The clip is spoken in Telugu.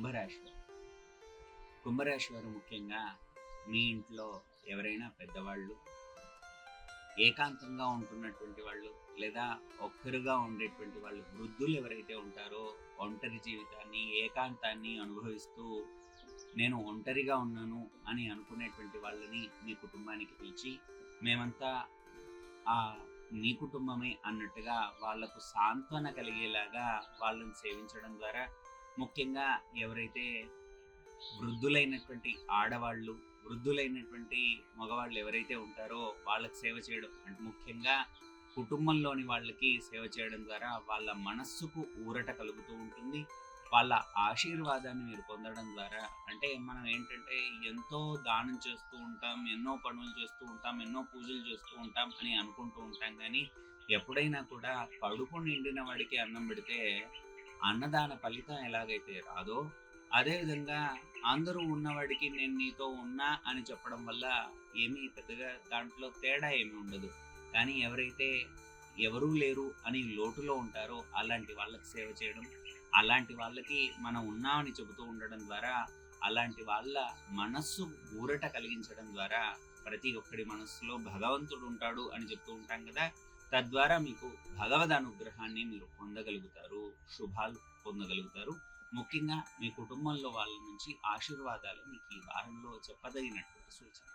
కుంభరాశి వారు. కుంభరాశి వారు ముఖ్యంగా మీ ఇంట్లో ఎవరైనా పెద్దవాళ్ళు, ఏకాంతంగా ఉంటున్నటువంటి వాళ్ళు, లేదా ఒక్కరుగా ఉండేటువంటి వాళ్ళు, వృద్ధులు ఎవరైతే ఉంటారో ఒంటరి జీవితాన్ని, ఏకాంతాన్ని అనుభవిస్తూ నేను ఒంటరిగా ఉన్నాను అని అనుకునేటువంటి వాళ్ళని మీ కుటుంబానికి పిలిచి, మేమంతా ఆ నీ కుటుంబమే అన్నట్టుగా వాళ్లకు సాంత్వన కలిగేలాగా వాళ్ళని సేవించడం ద్వారా, ముఖ్యంగా ఎవరైతే వృద్ధులైనటువంటి ఆడవాళ్ళు, వృద్ధులైనటువంటి మగవాళ్ళు ఎవరైతే ఉంటారో వాళ్ళకి సేవ చేయడం అంటే ముఖ్యంగా కుటుంబంలోని వాళ్ళకి సేవ చేయడం ద్వారా వాళ్ళ మనస్సుకు ఊరట కలుగుతూ ఉంటుంది. వాళ్ళ ఆశీర్వాదాన్ని మీరు పొందడం ద్వారా, అంటే మనం ఏంటంటే ఎంతో దానం చేస్తూ ఉంటాం, ఎన్నో పనులు చేస్తూ ఉంటాం, ఎన్నో పూజలు చేస్తూ ఉంటాం అని అనుకుంటూ ఉంటాం. కానీ ఎప్పుడైనా కూడా కడుపు నిండిన వాడికి అన్నం పెడితే అన్నదాన ఫలితం ఎలాగైతే రాదో, అదేవిధంగా అందరూ ఉన్నవాడికి నేను నీతో ఉన్నా అని చెప్పడం వల్ల ఏమీ పెద్దగా దాంట్లో తేడా ఏమి ఉండదు. కానీ ఎవరైతే ఎవరూ లేరు అని లోటులో ఉంటారో అలాంటి వాళ్ళకి సేవ చేయడం, అలాంటి వాళ్ళకి మనం ఉన్నామని చెబుతూ ఉండడం ద్వారా, అలాంటి వాళ్ళ మనస్సు ఊరట కలిగించడం ద్వారా ప్రతి ఒక్కడి మనస్సులో భగవంతుడు ఉంటాడు అని చెప్తూ ఉంటాం కదా. తద్వారా మీకు భగవద్ అనుగ్రహాన్ని మీరు పొందగలుగుతారు, శుభాలు పొందగలుగుతారు. ముఖ్యంగా మీ కుటుంబంలో వాళ్ళ నుంచి ఆశీర్వాదాలు మీకు ఈ వారంలో చెప్పదగినటువంటి సూచన.